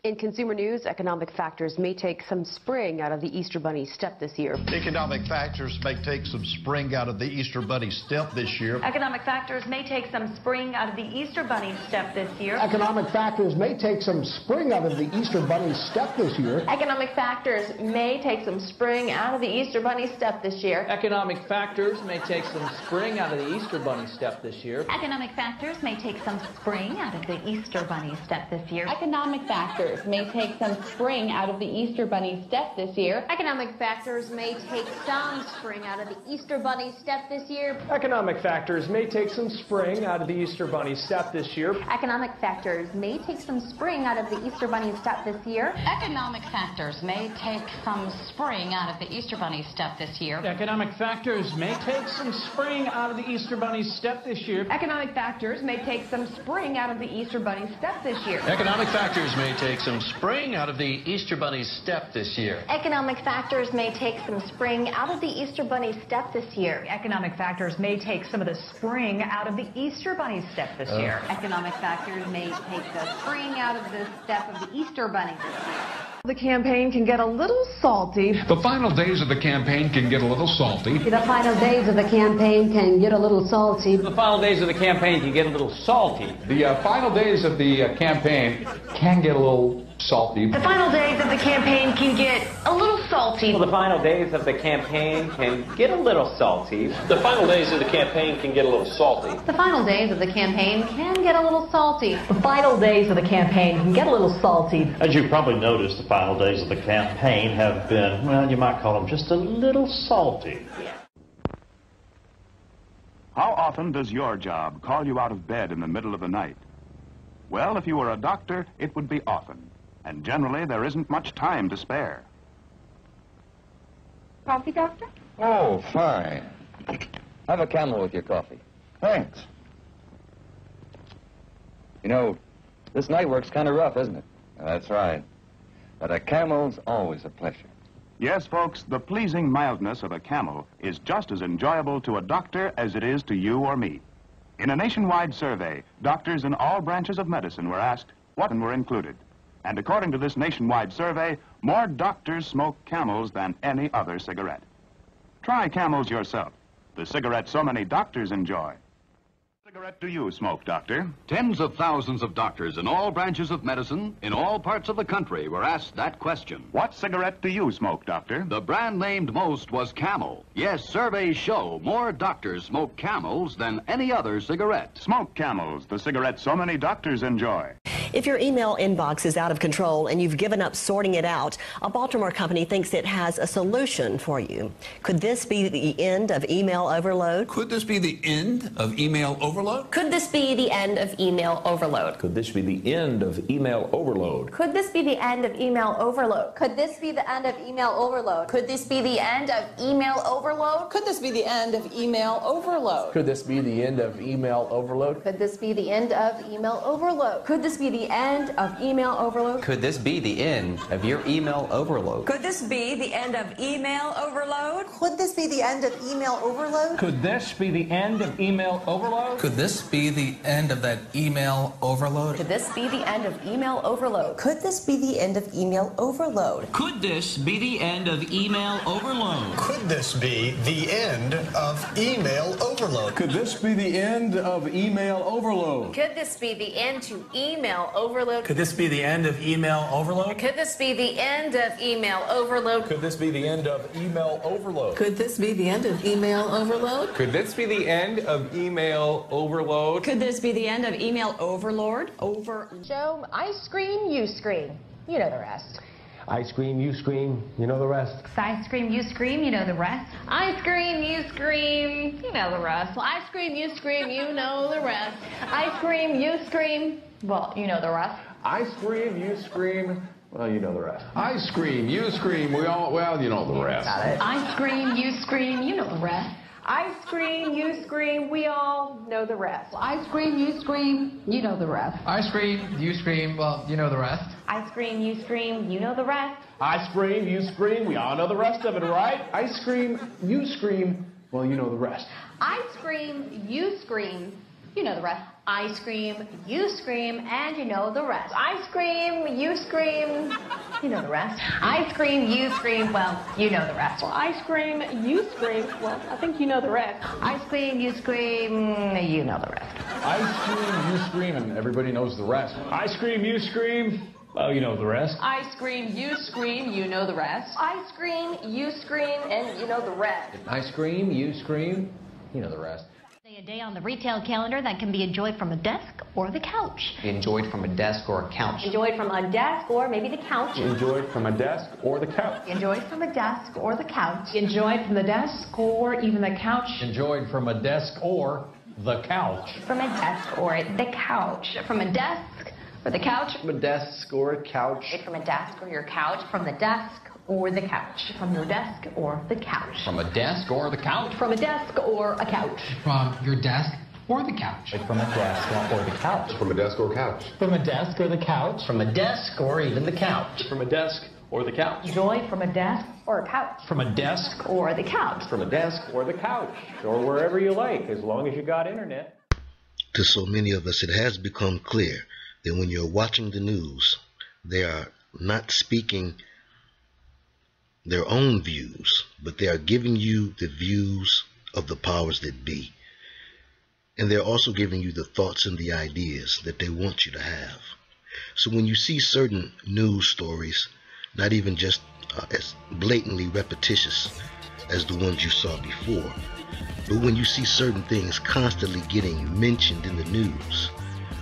In consumer news, economic factors may take some spring out of the Easter Bunny step this year. Economic factors may take some spring out of the Easter Bunny step this year. Economic factors may take some spring out of the Easter Bunny step this year. Economic factors may take some spring out of the Easter Bunny step this year. Economic factors may take some spring out of the Easter Bunny step this year. Economic factors may take some spring out of the Easter Bunny step this year. Economic factors may take some spring out of the Easter Bunny step this year. Economic factors may take some spring out of the Easter Bunny step this year. Economic factors may take some spring out of the Easter Bunny step this year. Economic factors may take some spring out of the Easter Bunny step this year. Economic factors may take some spring out of the Easter Bunny step this year. Economic factors may take some spring out of the Easter Bunny step this year. Economic factors may take some spring out of the Easter Bunny step this year. Economic factors may take some spring out of the Easter Bunny step this year. Economic factors may take some spring out of the Easter Bunny step this year. Economic factors may take some spring out of the Easter Bunny step this year. Economic factors may take some of the spring out of the Easter Bunny step this year. Economic factors may take the spring out of the step of the Easter Bunny this year. The campaign can get a little salty. The final days of the campaign can get a little salty. The final days of the campaign can get a little salty. The final days of the campaign can get a little salty. The final days of the campaign can get a little salty. The final days of the campaign can get a little salty. The final days of the campaign can get a little salty. The final days of the campaign can get a little salty. The final days of the campaign can get a little salty. The final days of the campaign can get a little salty. As you probably noticed, the final days of the campaign have been, well, you might call them just a little salty. How often does your job call you out of bed in the middle of the night? Well, if you were a doctor, it would be often. And generally, there isn't much time to spare. Coffee, doctor? Oh, fine. Have a Camel with your coffee. Thanks. You know, this night work's kind of rough, isn't it? That's right. But a Camel's always a pleasure. Yes, folks, the pleasing mildness of a Camel is just as enjoyable to a doctor as it is to you or me. In a nationwide survey, doctors in all branches of medicine were asked what were included. And according to this nationwide survey, more doctors smoke Camels than any other cigarette. Try Camels yourself, the cigarette so many doctors enjoy. What cigarette do you smoke, doctor? Tens of thousands of doctors in all branches of medicine, in all parts of the country, were asked that question. What cigarette do you smoke, doctor? The brand named most was Camel. Yes, surveys show more doctors smoke Camels than any other cigarette. Smoke Camels, the cigarette so many doctors enjoy. If your email inbox is out of control and you've given up sorting it out, a Baltimore company thinks it has a solution for you. Could this be the end of email overload? Could this be the end of email overload? Could this be the end of email overload? Could this be the end of email overload? Could this be the end of email overload? Could this be the end of email overload? Could this be the end of email overload? Could this be the end of email overload? Could this be the end of email overload? Could this be the end of email overload? Could this be the end of email overload? Could this be the end of your email overload? Could this be the end of email overload? Could this be the end of email overload? Could this be the end of email overload? Could this be the end of that email overload? Could this be the end of email overload? Could this be the end of email overload? Could this be the end of email overload? Could this be the end of email overload? Could this be the end of email overload? Could this be the end to email overload? Could this be the end of email overload? Could this be the end of email overload? Could this be the end of email overload? Could this be the end of email overload? Could this be the end of email overload? Could this be the end of email overlord? Joe, I scream, you scream. You know the rest. I scream, you scream, you know the rest. I scream, you scream, you know the rest. I scream, you scream, you know the rest. Well, I scream, you scream, you know the rest. I scream, you scream, well, you know the rest. I scream, you scream, well, you know the rest. I scream, you scream, well, you know the rest. Got it. I scream, you scream, you know the rest. I scream, you scream, we all know the rest. I scream, you scream, you know the rest. I scream, you scream, well, you know the rest. I scream, you scream, you know the rest. I scream, you scream, we all know the rest of it, right? I scream, you scream, well, you know the rest. I scream, you scream, you know the rest. I scream, you scream, and you know the rest. I scream, you scream, you know the rest. I scream, you scream, well, you know the rest. Well, I scream, you scream, well, I think you know the rest. I scream, you scream, you know the rest. I scream, you scream, and everybody knows the rest. I scream, you scream. Well, you know the rest. I scream, you scream, you know the rest. I scream, you scream, and you know the rest. I scream, you scream, you know the rest. A day on the retail calendar that can be enjoyed from a desk or the couch. Enjoyed from a desk or a couch. Enjoyed from a desk or maybe the couch. Enjoyed from a desk or the couch. Enjoyed from a desk or the couch. Enjoyed from the desk or even the couch. Enjoyed from a desk or the couch. From a desk or the couch. From a desk or the couch. From a desk or a couch. From a desk or your couch. From the desk or the couch. From your desk or the couch. From a desk or the couch. From a desk or a couch. From your desk or the couch. From a desk or the couch. From a desk or couch. From a desk or the couch. From a desk or even the couch. From a desk or the couch. Enjoy from a desk or a couch. From a desk or the couch. From a desk or the couch. Or wherever you like, as long as you got internet. To so many of us, it has become clear that when you're watching the news, they are not speaking their own views, but they are giving you the views of the powers that be. And they're also giving you the thoughts and the ideas that they want you to have. So when you see certain news stories, not even just as blatantly repetitious as the ones you saw before, but when you see certain things constantly getting mentioned in the news,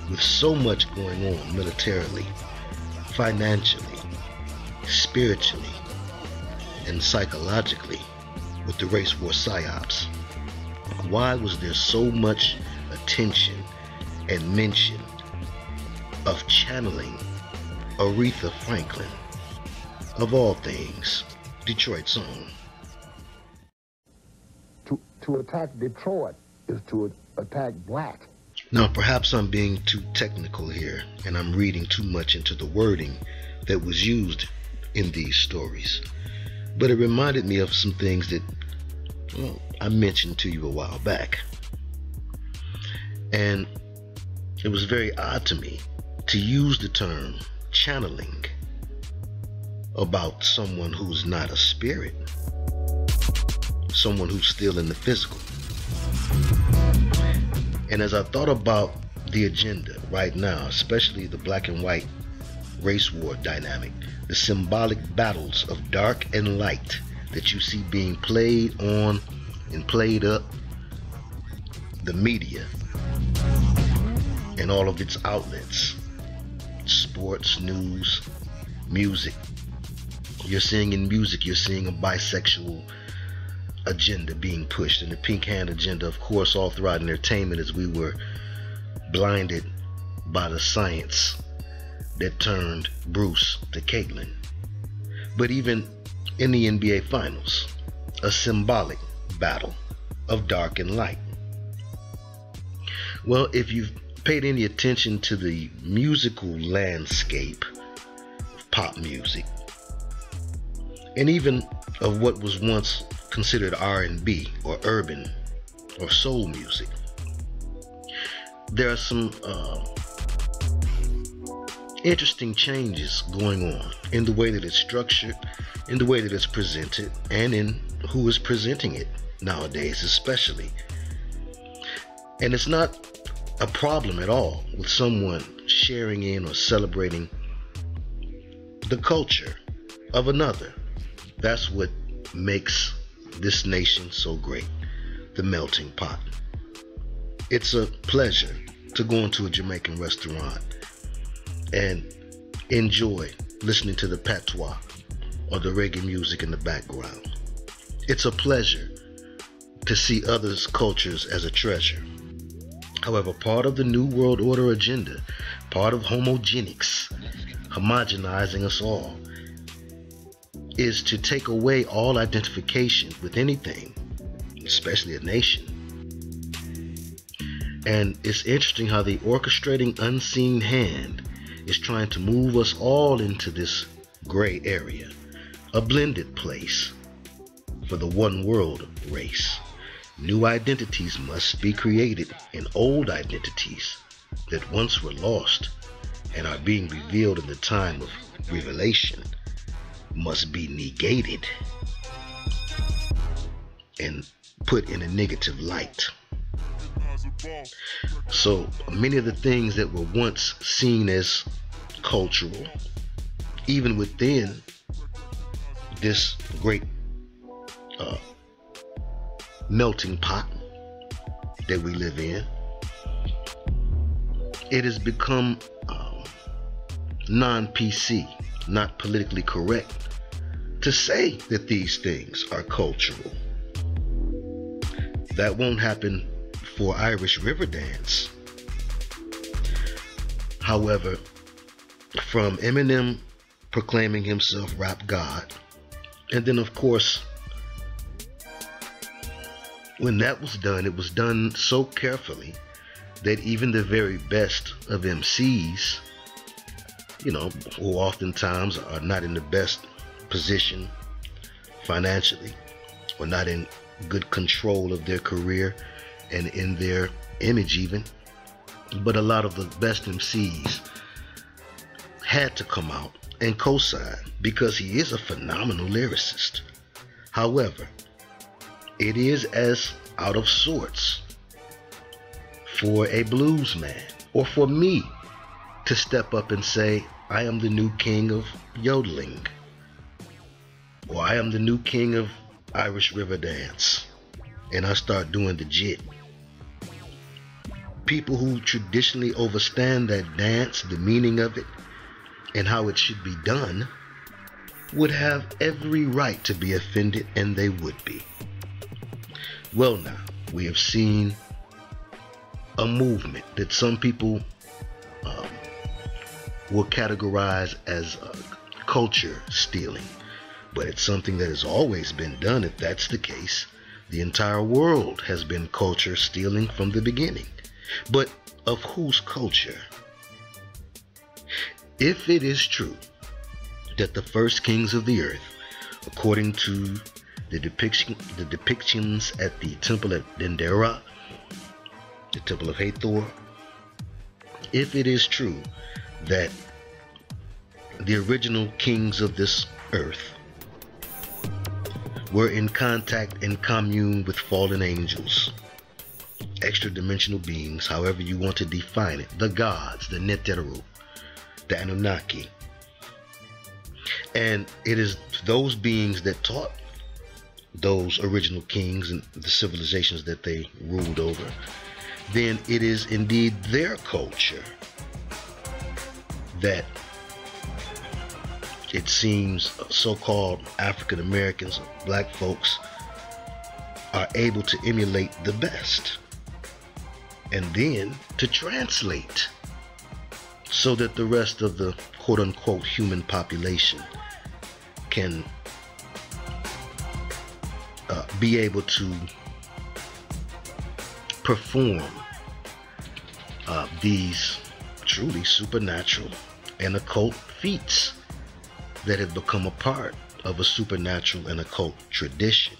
with so much going on militarily, financially, spiritually, and psychologically with the race war psyops, why was there so much attention and mention of channeling Aretha Franklin, of all things, Detroit's own? To attack Detroit is to attack black. Now, perhaps I'm being too technical here, and I'm reading too much into the wording that was used in these stories. But it reminded me of some things that, well, I mentioned to you a while back. And it was very odd to me to use the term channeling about someone who's not a spirit, someone who's still in the physical. And as I thought about the agenda right now, especially the black and white race war dynamic, the symbolic battles of dark and light that you see being played on and played up, the media and all of its outlets, sports, news, music. You're seeing in music, you're seeing a bisexual agenda being pushed, and the pink hand agenda, of course, all throughout entertainment, as we were blinded by the science that turned Bruce to Caitlyn. But even in the NBA Finals, a symbolic battle of dark and light. Well, if you've paid any attention to the musical landscape of pop music, and even of what was once considered R&B or urban or soul music, there are some interesting changes going on in the way that it's structured, in the way that it's presented, and in who is presenting it nowadays especially. And it's not a problem at all with someone sharing in or celebrating the culture of another. That's what makes this nation so great, the melting pot. It's a pleasure to go into a Jamaican restaurant and enjoy listening to the patois or the reggae music in the background. It's a pleasure to see others' cultures as a treasure. However, part of the New World Order agenda, part of homogenics, homogenizing us all, is to take away all identification with anything, especially a nation. And it's interesting how the orchestrating unseen hand is trying to move us all into this gray area, a blended place for the one world race. New identities must be created and old identities that once were lost and are being revealed in the time of revelation must be negated and put in a negative light. So many of the things that were once seen as cultural, even within this great melting pot that we live in, it has become non-PC, not politically correct to say that these things are cultural. That won't happen for Irish river dance. However, from Eminem proclaiming himself rap god, and then of course when that was done, it was done so carefully that even the very best of MCs, you know, who oftentimes are not in the best position financially, or not in good control of their career and in their image even, but a lot of the best MCs had to come out and co-sign because he is a phenomenal lyricist. However, it is as out of sorts for a blues man or for me to step up and say, I am the new king of yodeling, or I am the new king of Irish river dance, and I start doing the jit. People who traditionally understand that dance, the meaning of it, and how it should be done, would have every right to be offended, and they would be. Well, now, we have seen a movement that some people will categorize as culture stealing, but it's something that has always been done. If that's the case, the entire world has been culture stealing from the beginning. But of whose culture? If it is true that the first kings of the earth, according to the depictions at the temple at Dendera, the temple of Hathor, if it is true that the original kings of this earth were in contact and commune with fallen angels, extra-dimensional beings, however you want to define it, the gods, the Neteru, the Anunnaki, and it is those beings that taught those original kings and the civilizations that they ruled over, then it is indeed their culture that it seems so-called African Americans, black folks, are able to emulate the best, and then to translate so that the rest of the quote-unquote human population can be able to perform these truly supernatural and occult feats that have become a part of a supernatural and occult tradition,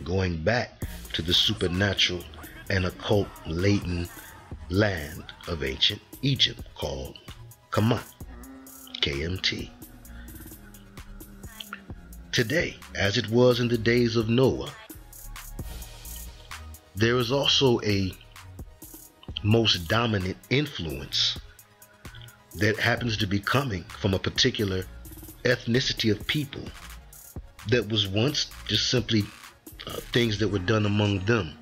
going back to the supernatural and occult latent land of ancient Egypt called Kemet, KMT. Today, as it was in the days of Noah, there is also a most dominant influence that happens to be coming from a particular ethnicity of people that was once just simply things that were done among them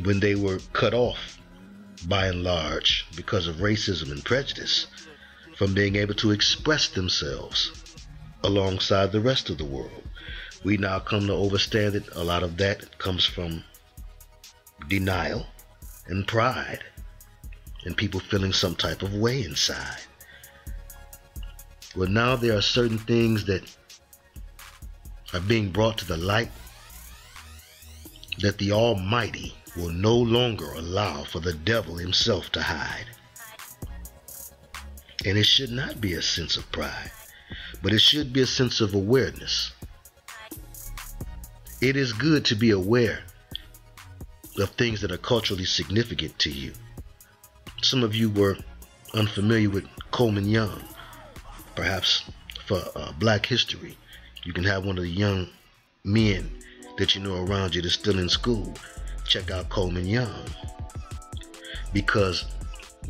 when they were cut off by and large because of racism and prejudice from being able to express themselves alongside the rest of the world. We now come to understand that a lot of that comes from denial and pride and people feeling some type of way inside. Well, now there are certain things that are being brought to the light that the Almighty will no longer allow for the devil himself to hide. And it should not be a sense of pride, but it should be a sense of awareness. It is good to be aware of things that are culturally significant to you. some of you were unfamiliar with Coleman Young, perhaps for Black History, you can have one of the young men that you know around you that's still in school check out Coleman Young, because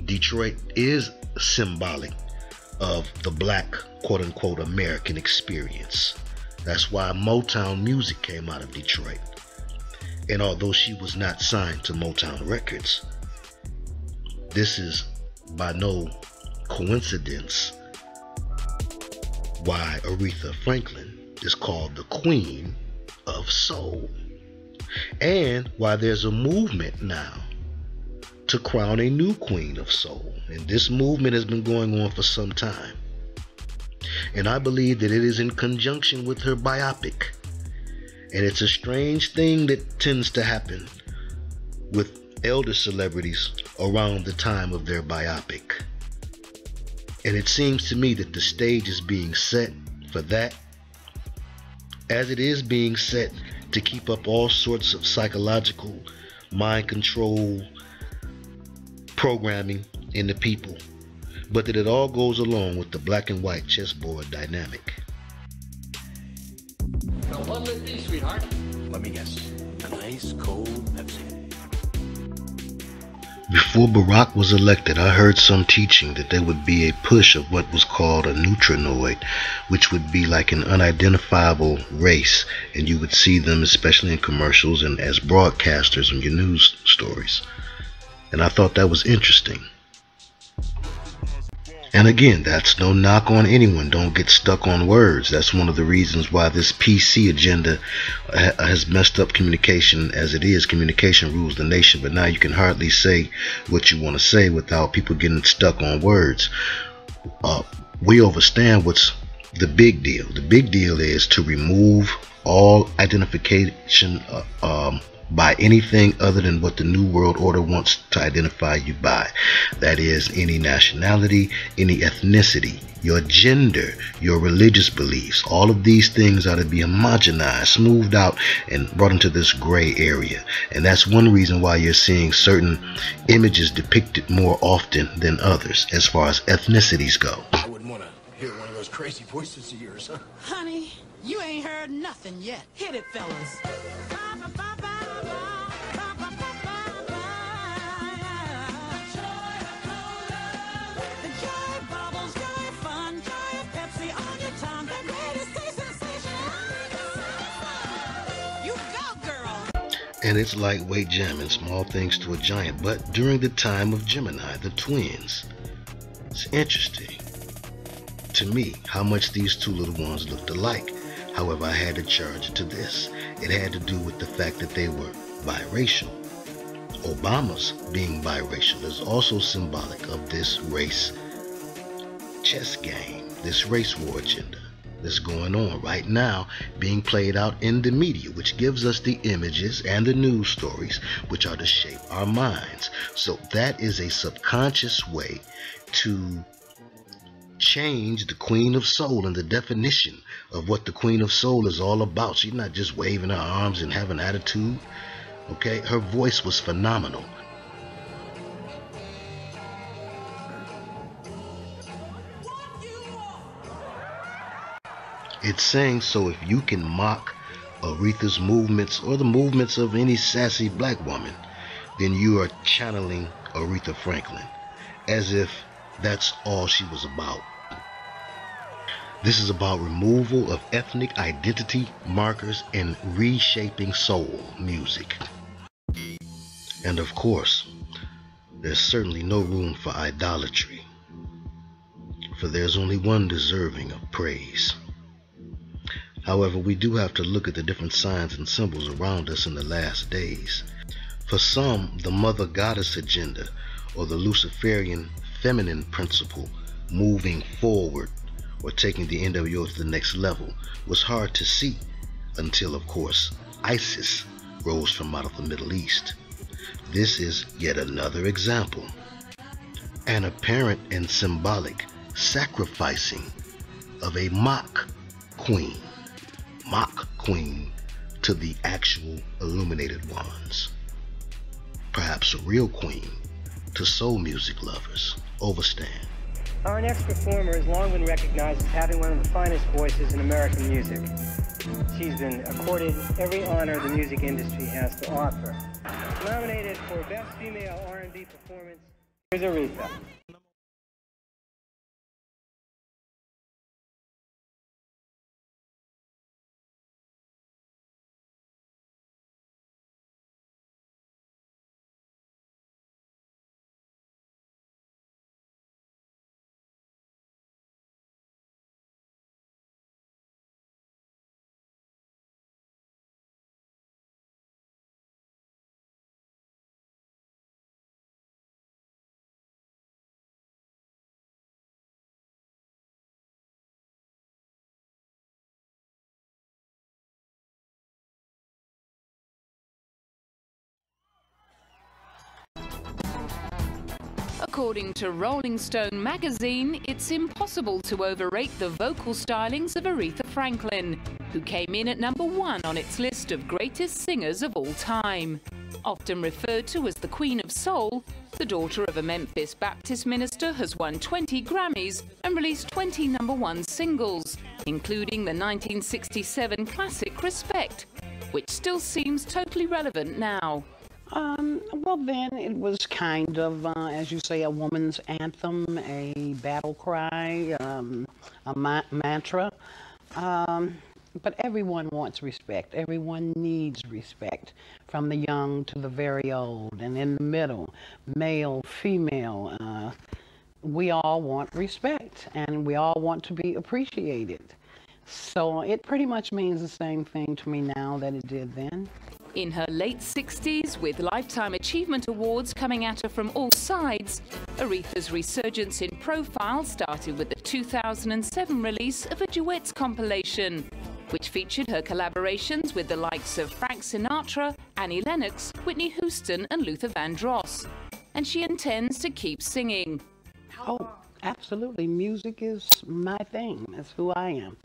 Detroit is symbolic of the Black quote-unquote American experience. That's why Motown music came out of Detroit. And although she was not signed to Motown Records, this is by no coincidence why Aretha Franklin is called the Queen of Soul, and why there's a movement now to crown a new Queen of Soul. And this movement has been going on for some time. And I believe that it is in conjunction with her biopic. And it's a strange thing that tends to happen with elder celebrities around the time of their biopic. And it seems to me that the stage is being set for that, as it is being set to keep up all sorts of psychological mind control programming in the people, but that it all goes along with the black and white chessboard dynamic. Now, what'll it be, sweetheart? Let me guess. A nice cold Pepsi. Before Barack was elected, I heard some teaching that there would be a push of what was called a neutrinoid, which would be like an unidentifiable race, and you would see them especially in commercials and as broadcasters on your news stories. And I thought that was interesting. And again, that's no knock on anyone. Don't get stuck on words. That's one of the reasons why this PC agenda has messed up communication as it is. Communication rules the nation, but now you can hardly say what you want to say without people getting stuck on words. We understand what's the big deal. The big deal is to remove all identification by anything other than what the New World Order wants to identify you by. That is, any nationality, any ethnicity, your gender, your religious beliefs. All of these things are to be homogenized, smoothed out, and brought into this gray area. And that's one reason why you're seeing certain images depicted more often than others as far as ethnicities go. I wouldn't want to hear one of those crazy voices of yours, huh? Honey, you ain't heard nothing yet. Hit it, fellas. And it's lightweight jamming, small things to a giant. But during the time of Gemini, the twins, it's interesting to me how much these two little ones looked alike. However, I had to charge it to this. It had to do with the fact that they were biracial. Obama's being biracial is also symbolic of this race chess game, this race war agenda that's going on right now, being played out in the media, which gives us the images and the news stories which are to shape our minds. So that is a subconscious way to change the Queen of Soul and the definition of what the Queen of Soul is all about. She's not just waving her arms and having attitude. Okay, her voice was phenomenal. It's saying, so if you can mock Aretha's movements or the movements of any sassy black woman, then you are channeling Aretha Franklin, as if that's all she was about. This is about removal of ethnic identity markers and reshaping soul music. And of course, there's certainly no room for idolatry, for there's only one deserving of praise. However, we do have to look at the different signs and symbols around us in the last days. For some, the mother goddess agenda, or the Luciferian feminine principle, moving forward or taking the NWO to the next level, was hard to see until, of course, ISIS rose from out of the Middle East. This is yet another example. An apparent and symbolic sacrificing of a mock queen to the actual illuminated ones. Perhaps a real queen to soul music lovers. Overstand. Our next performer has long been recognized as having one of the finest voices in American music. She's been accorded every honor the music industry has to offer. Nominated for Best Female R&B Performance, here's Aretha. According to Rolling Stone magazine, it's impossible to overrate the vocal stylings of Aretha Franklin, who came in at #1 on its list of greatest singers of all time. Often referred to as the Queen of Soul, the daughter of a Memphis Baptist minister has won 20 Grammys and released 20 #1 singles, including the 1967 classic Respect, which still seems totally relevant now. Well, then it was kind of, as you say, a woman's anthem, a battle cry, a mantra. But everyone wants respect. Everyone needs respect, from the young to the very old, and in the middle, male, female. We all want respect, and we all want to be appreciated. So it pretty much means the same thing to me now that it did then. In her late 60s, with Lifetime Achievement Awards coming at her from all sides, Aretha's resurgence in profile started with the 2007 release of a duets compilation, which featured her collaborations with the likes of Frank Sinatra, Annie Lennox, Whitney Houston and Luther Vandross. And she intends to keep singing. Oh, absolutely. Music is my thing. That's who I am.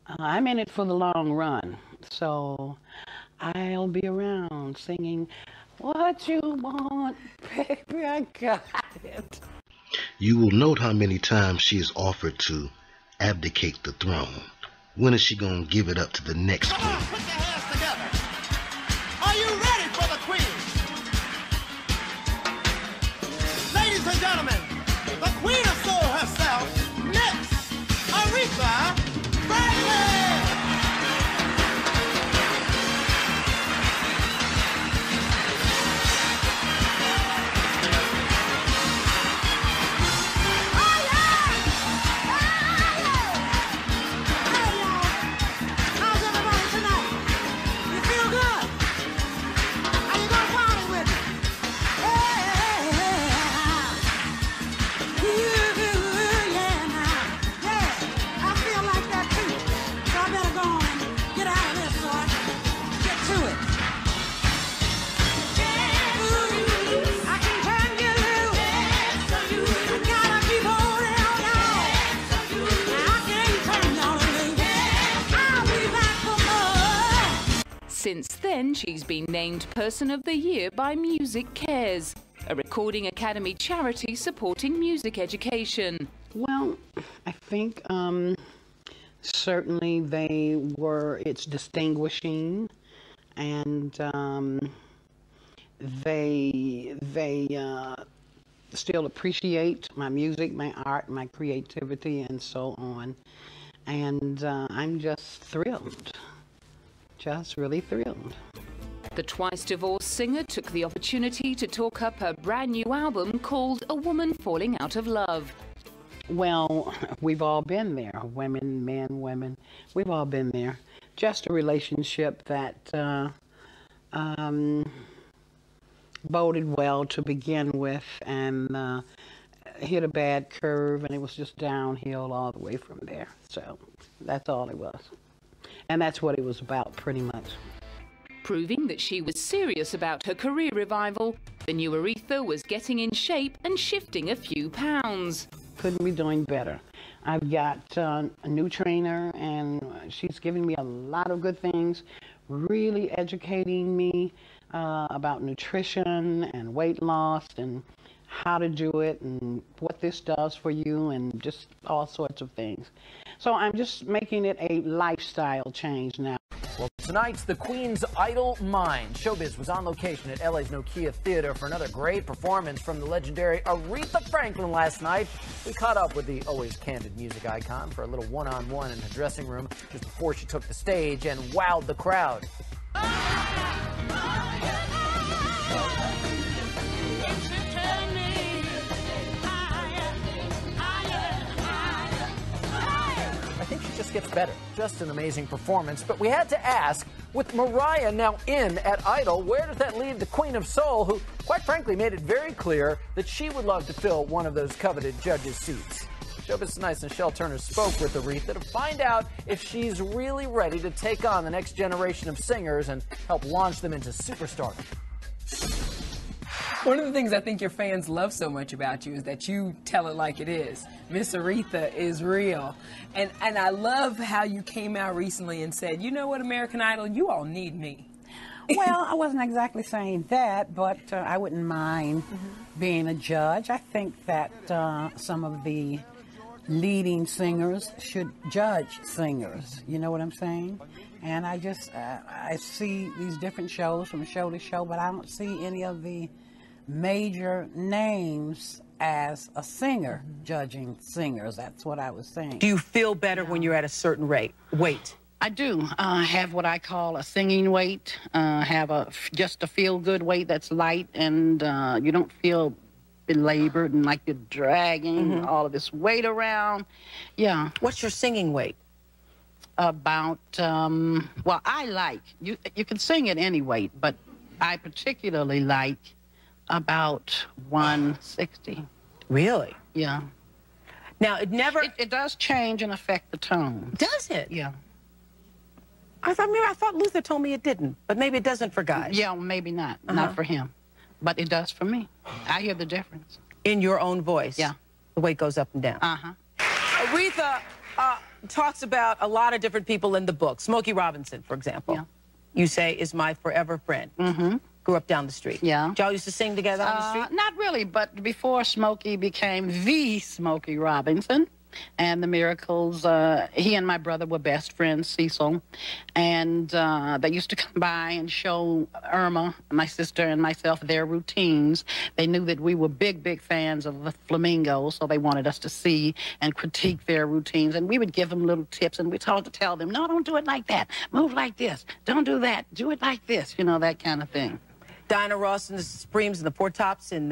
I'm in it for the long run, so I'll be around singing what you want, baby, I got it. You will note how many times she is offered to abdicate the throne. When is she going to give it up to the next queen? Come on, put your hands together. Are you ready for the queen? Ladies and gentlemen, the Queen of Soul herself, Miss Aretha Franklin! Since then, she's been named Person of the Year by Music Cares, a Recording Academy charity supporting music education. Well, I think certainly it's distinguishing, and they still appreciate my music, my art, my creativity, and so on. And I'm just thrilled. Just really thrilled. The twice-divorced singer took the opportunity to talk up her brand new album called A Woman Falling Out of Love. Well, we've all been there. Women, men, women. We've all been there. Just a relationship that boded well to begin with, and hit a bad curve, and it was just downhill all the way from there. So that's all it was. And that's what it was about, pretty much. Proving that she was serious about her career revival, the new Aretha was getting in shape and shifting a few pounds. Couldn't be doing better. I've got a new trainer, and she's giving me a lot of good things, really educating me, about nutrition and weight loss and how to do it and what this does for you and just all sorts of things. So I'm just making it a lifestyle change now. Well, tonight's The Queen's Idle Mind. Showbiz was on location at LA's Nokia Theatre for another great performance from the legendary Aretha Franklin last night. We caught up with the always candid music icon for a little one-on-one in the dressing room just before she took the stage and wowed the crowd. I think she just gets better. Just an amazing performance. But we had to ask, with Mariah now in at Idol, where does that leave the Queen of Soul, who, quite frankly, made it very clear that she would love to fill one of those coveted judges' seats? Showbiz Tonight's Nichelle Turner spoke with Aretha to find out if she's really ready to take on the next generation of singers and help launch them into superstardom. One of the things I think your fans love so much about you is that you tell it like it is. Miss Aretha is real. And I love how you came out recently and said, you know what, American Idol, you all need me. Well, I wasn't exactly saying that, but I wouldn't mind being a judge. I think that some of the leading singers should judge singers. You know what I'm saying? And I just, I see these different shows from show to show, but I don't see any of the major names as a singer judging singers. That's what I was saying. Do you feel better when you're at a certain weight? I do. Have what I call a singing weight. Have just a feel-good weight that's light, and you don't feel belabored and like you're dragging all of this weight around. Yeah. What's your singing weight? About, well, I like, you can sing at any weight, but I particularly like about 160. Really? Yeah. Now, it never... It does change and affect the tone. Does it? Yeah. I thought Luther told me it didn't, but maybe it doesn't for guys. Yeah, maybe not. Not for him. But it does for me. I hear the difference. In your own voice? Yeah. The weight goes up and down? Aretha talks about a lot of different people in the book. Smokey Robinson, for example, you say is my forever friend. Grew up down the street. Yeah. Y'all used to sing together on the street? Not really, but before Smokey became the Smokey Robinson and the Miracles, he and my brother were best friends, Cecil, and they used to come by and show Irma, my sister, and myself their routines. They knew that we were big fans of the Flamingos, so they wanted us to see and critique their routines, and we would give them little tips, and we'd tell them, no, don't do it like that, move like this, don't do that, do it like this, you know, that kind of thing. Diana Ross and the Supremes and the Four Tops and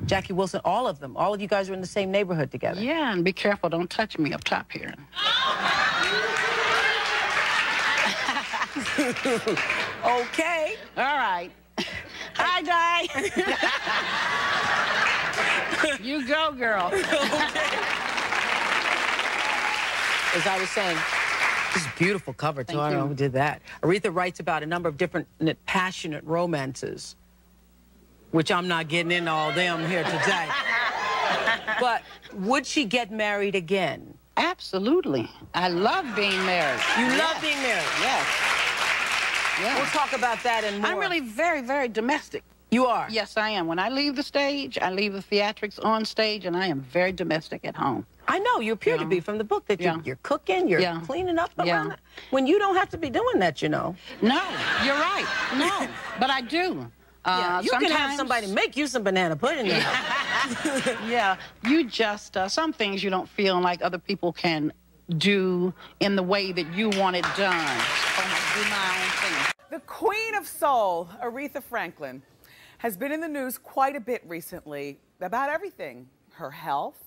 Jackie Wilson, all of them. All of you guys are in the same neighborhood together. Yeah, and be careful, don't touch me up top here. Okay. All right. Hi, Di. You go, girl. Okay. As I was saying, this is a beautiful cover, too. I don't know who did that. Aretha writes about a number of different passionate romances, which I'm not getting into all them here today. But would she get married again? Absolutely. I love being married. You love being married? Yes. Yeah. We'll talk about that and more. I'm really very domestic. You are? Yes, I am. When I leave the stage, I leave the theatrics on stage, and I am very domestic at home. I know. You appear to be from the book that you're cooking, you're cleaning up around when you don't have to be doing that, you know. No, you're right. No, but I do. You can have somebody make you some banana pudding. Yeah, you just, some things you don't feel like other people can do in the way that you want it done. So I do my own thing. The Queen of Soul, Aretha Franklin, has been in the news quite a bit recently about everything. Her health,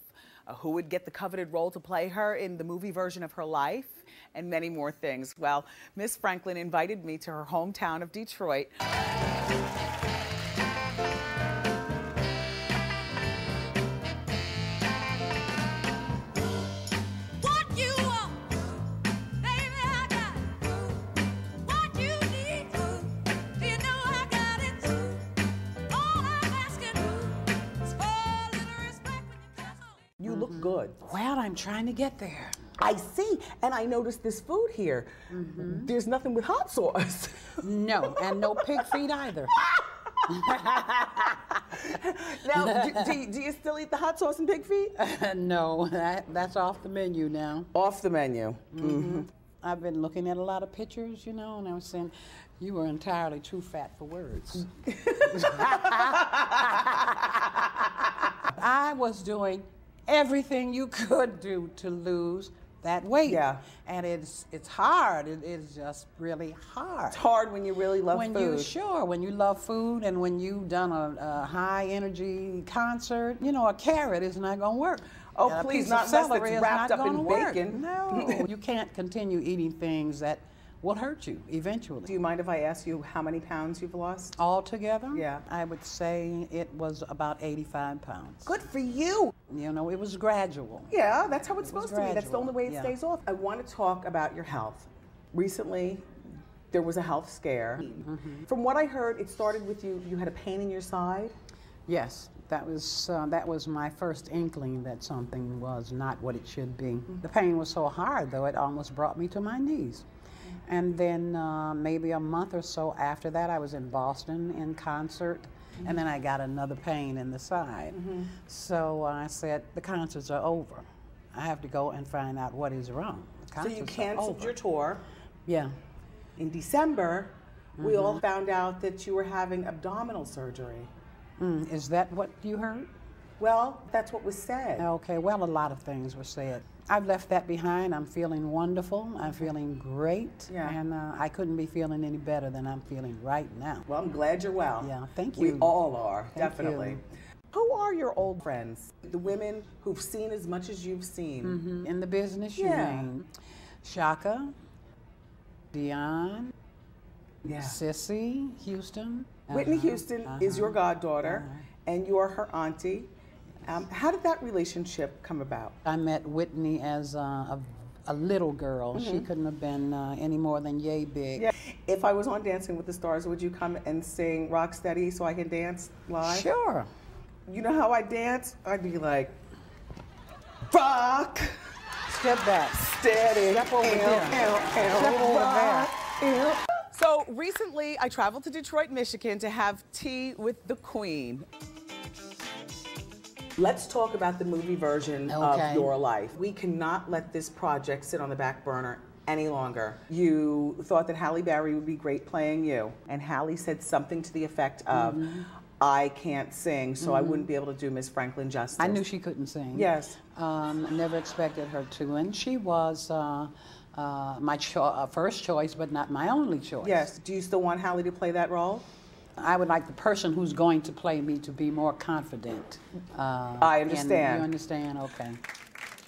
who would get the coveted role to play her in the movie version of her life, and many more things. Well, Miss Franklin invited me to her hometown of Detroit. You look good. Well, I'm trying to get there. I see, and I noticed this food here. There's nothing with hot sauce. No, and no pig feet either. Now, do you still eat the hot sauce and pig feet? No, that's off the menu now. Off the menu. Mm-hmm. I've been looking at a lot of pictures, you know, and I was saying, you were entirely too fat for words. I was doing everything you could do to lose that weight. Yeah. And it's hard. It is just really hard. It's hard when you really love food. When you love food and when you've done a high energy concert, you know, a carrot is not going to work. Oh, and please, not unless it's wrapped up in bacon. No, you can't continue eating things that will hurt you eventually. Do you mind if I ask you how many pounds you've lost? Altogether? Yeah. I would say it was about 85 pounds. Good for you. You know, it was gradual. Yeah, that's how it's supposed to be. That's the only way it Yeah. stays off. I want to talk about your health. Recently, there was a health scare. Mm-hmm. From what I heard, it started with you had a pain in your side? Yes. That was my first inkling that something was not what it should be. Mm-hmm. The pain was so hard, though, it almost brought me to my knees. Mm-hmm. And then maybe a month or so after that, I was in Boston in concert, mm-hmm. and then I got another pain in the side. Mm-hmm. So I said, the concerts are over. I have to go and find out what is wrong. So you canceled your tour. Yeah. In December, mm-hmm. we all found out that you were having abdominal surgery. Is that what you heard? Well, that's what was said. Okay, well, a lot of things were said. I've left that behind. I'm feeling wonderful. I'm feeling great. Yeah. And I couldn't be feeling any better than I'm feeling right now. Well, I'm glad you're well. Yeah, thank you. We all are, Thank definitely. you. Who are your old friends? The women who've seen as much as you've seen? Mm-hmm. In the business, you mean? Shaka, Dion, Sissy Houston. Whitney Houston is your goddaughter, and you're her auntie. How did that relationship come about? I met Whitney as a little girl. Mm-hmm. She couldn't have been any more than yay big. Yeah. If I was on Dancing with the Stars, would you come and sing Rock Steady so I can dance live? Sure. You know how I dance? I'd be like, rock. Step back. Steady. Step over there. Step over there. So recently, I traveled to Detroit, Michigan to have tea with the Queen. Let's talk about the movie version of your life. We cannot let this project sit on the back burner any longer. You thought that Halle Berry would be great playing you, and Halle said something to the effect of, I can't sing, so I wouldn't be able to do Miss Franklin justice. I knew she couldn't sing. Yes. I never expected her to, and she was my first choice, but not my only choice. Yes. Do you still want Halle to play that role? I would like the person who's going to play me to be more confident. I understand. You understand? Okay.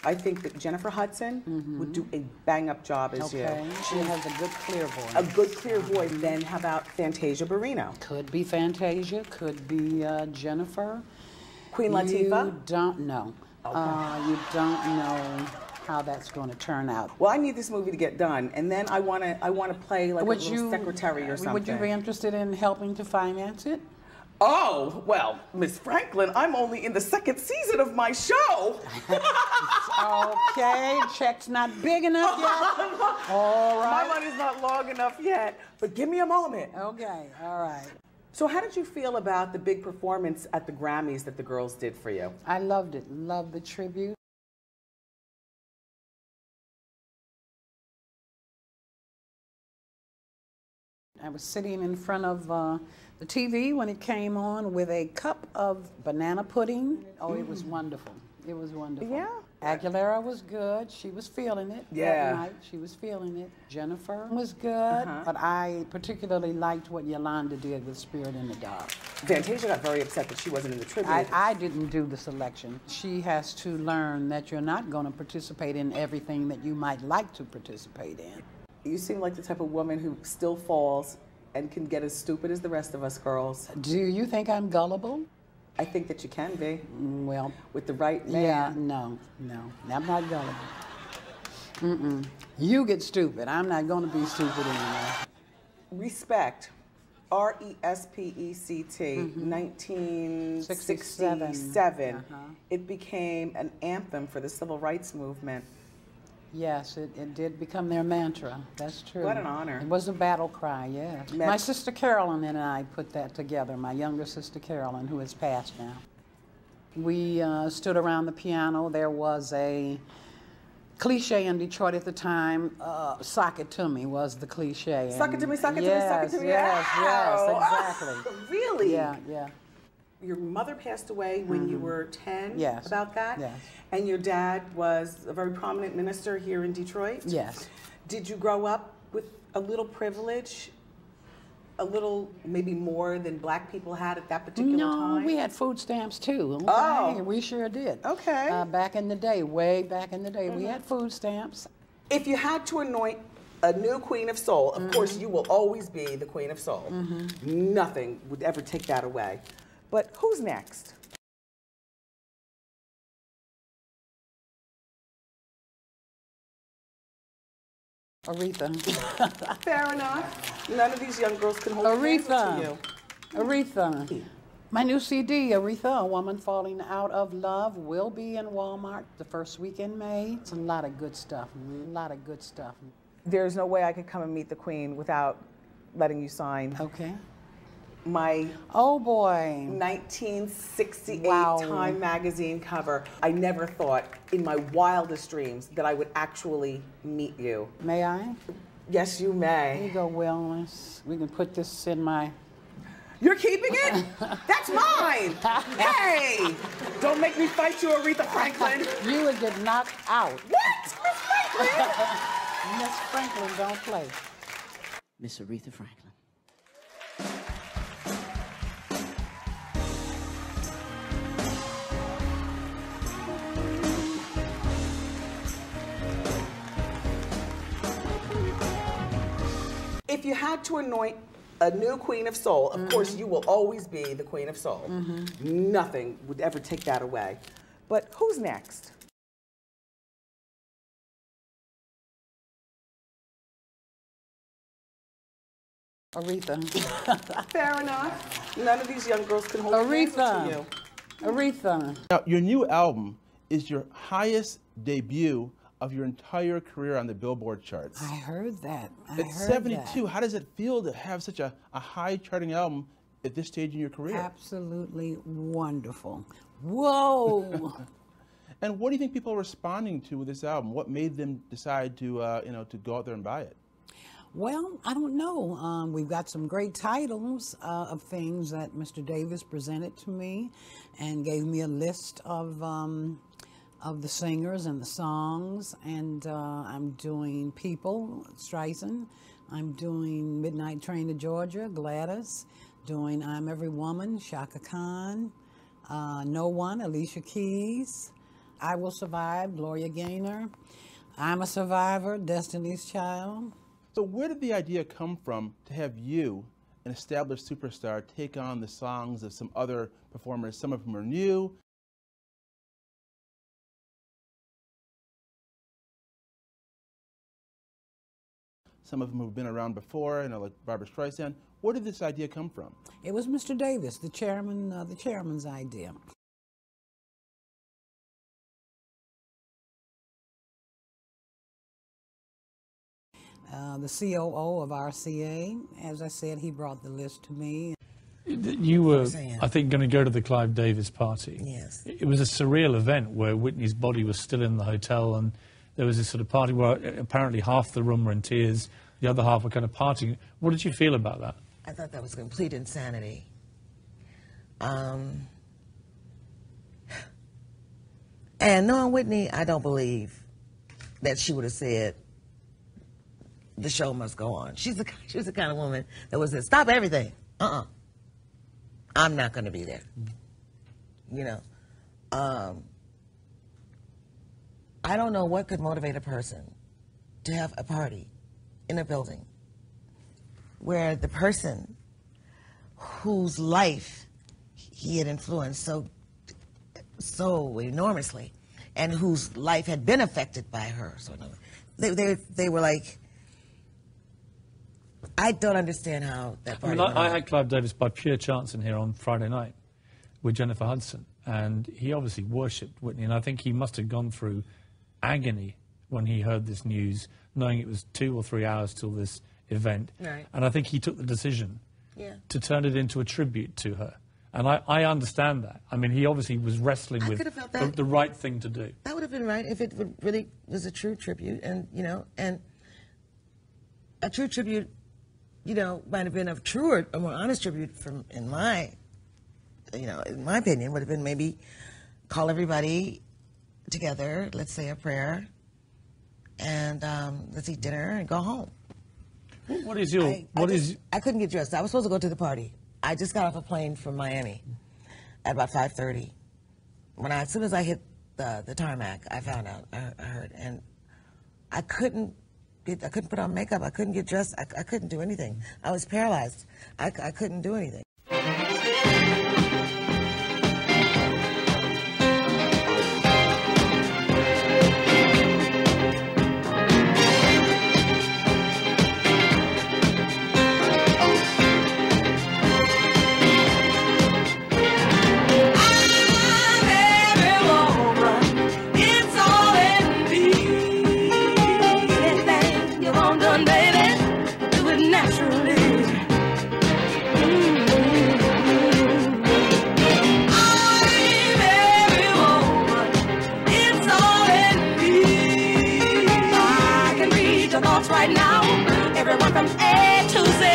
I think that Jennifer Hudson would do a bang-up job as you. She has a good clear voice. A good clear voice. Then how about Fantasia Barrino? Could be Fantasia, could be Jennifer. Queen Latifah? You don't know. Okay. You don't know how that's going to turn out. Well, I need this movie to get done, and then I want to play like a little secretary or something. Would you be interested in helping to finance it? Oh, well, Miss Franklin, I'm only in the second season of my show. Okay, check's not big enough yet. All right. My money's not long enough yet, but give me a moment. Okay, all right. So how did you feel about the big performance at the Grammys that the girls did for you? I loved it. Loved the tribute. I was sitting in front of the TV when it came on with a cup of banana pudding. Oh, it was wonderful. It was wonderful. Yeah. Aguilera was good. She was feeling it that night. She was feeling it. Jennifer was good. But I particularly liked what Yolanda did with Spirit in the Dark. Fantasia got very upset that she wasn't in the tribute. I didn't do the selection. She has to learn that you're not going to participate in everything that you might like to participate in. You seem like the type of woman who still falls and can get as stupid as the rest of us girls. Do you think I'm gullible? I think that you can be. Well, with the right man. Yeah, no, I'm not gullible. You get stupid. I'm not going to be stupid anymore. Respect. R-E-S-P-E-C-T, 1967. It became an anthem for the civil rights movement. Yes, it did become their mantra. That's true. What an honor. It was a battle cry, yes. My sister Carolyn and I put that together, my younger sister Carolyn, who has passed now. We stood around the piano. There was a cliche in Detroit at the time. Sock it to me was the cliche. Sock it to me, sock it to me, sock it to me. Yes, Yes, exactly. Really? Yeah, yeah. Your mother passed away when you were 10? Yes. About that? Yes. And your dad was a very prominent minister here in Detroit? Yes. Did you grow up with a little privilege? A little, maybe more than black people had at that particular time? No, we had food stamps too. Okay? Oh. We sure did. Okay. Back in the day, way back in the day, we had food stamps. If you had to anoint a new Queen of Soul, of course you will always be the Queen of Soul. Nothing would ever take that away. But who's next? Aretha. Fair enough. None of these young girls can hold a candle to you. Aretha. My new CD, Aretha, A Woman Falling Out of Love, will be in Walmart the first week in May. It's a lot of good stuff, a lot of good stuff. There's no way I could come and meet the Queen without letting you sign. Okay. My 1968 Time magazine cover. I never thought in my wildest dreams that I would actually meet you. May I? Yes, you may. Here you go, Wellness. We can put this in my... You're keeping it? That's mine! Hey! Don't make me fight you, Aretha Franklin. You would get knocked out. What? Miss Franklin? Miss Franklin don't play. Miss Aretha Franklin. If you had to anoint a new Queen of Soul, of course you will always be the Queen of Soul. Nothing would ever take that away. But who's next? Aretha. Fair enough. None of these young girls can hold a candle to you. Aretha. Now, your new album is your highest debut of your entire career on the Billboard charts. I heard that. It's 72. How does it feel to have such a high charting album at this stage in your career? Absolutely wonderful. Whoa! And what do you think people are responding to with this album? What made them decide to, to go out there and buy it? Well, I don't know. We've got some great titles of things that Mr. Davis presented to me and gave me a list of the singers and the songs, and I'm doing People, Streisand. I'm doing Midnight Train to Georgia, Gladys. Doing I'm Every Woman, Shaka Khan. No One, Alicia Keys. I Will Survive, Gloria Gaynor. I'm a Survivor, Destiny's Child. So where did the idea come from to have you, an established superstar, take on the songs of some other performers? Some of them are new. Some of them have been around before, like Barbra Streisand. Where did this idea come from? It was Mr. Davis, the chairman's idea. The COO of RCA, as I said, he brought the list to me. You were, I think, going to go to the Clive Davis party. Yes. It was a surreal event where Whitney's body was still in the hotel, and there was this sort of party where apparently half the room were in tears, the other half were kind of partying. What did you feel about that? I thought that was complete insanity. And knowing Whitney, I don't believe that she would have said, the show must go on. She was the kind of woman that would say, stop everything. I'm not going to be there. You know. I don't know what could motivate a person to have a party in a building where the person whose life he had influenced so enormously and whose life had been affected by her. So they were like, I don't understand how that party went on. I had Clive Davis by pure chance in here on Friday night with Jennifer Hudson, and he obviously worshipped Whitney, and I think he must have gone through agony when he heard this news, knowing it was 2 or 3 hours till this event. Right. And I think he took the decision to turn it into a tribute to her. And I understand that. I mean, he obviously was wrestling with the right thing to do. That would have been right if it really was a true tribute, and and a true tribute, might have been a truer, a more honest tribute in my opinion, would have been maybe call everybody together, let's say a prayer, and let's eat dinner and go home. What is your? I couldn't get dressed. I was supposed to go to the party. I just got off a plane from Miami at about 5:30. As soon as I hit the tarmac, I found out. I heard, and I couldn't put on makeup. I couldn't get dressed. I couldn't do anything. I was paralyzed. I couldn't do anything. Right now, everyone from A to Z.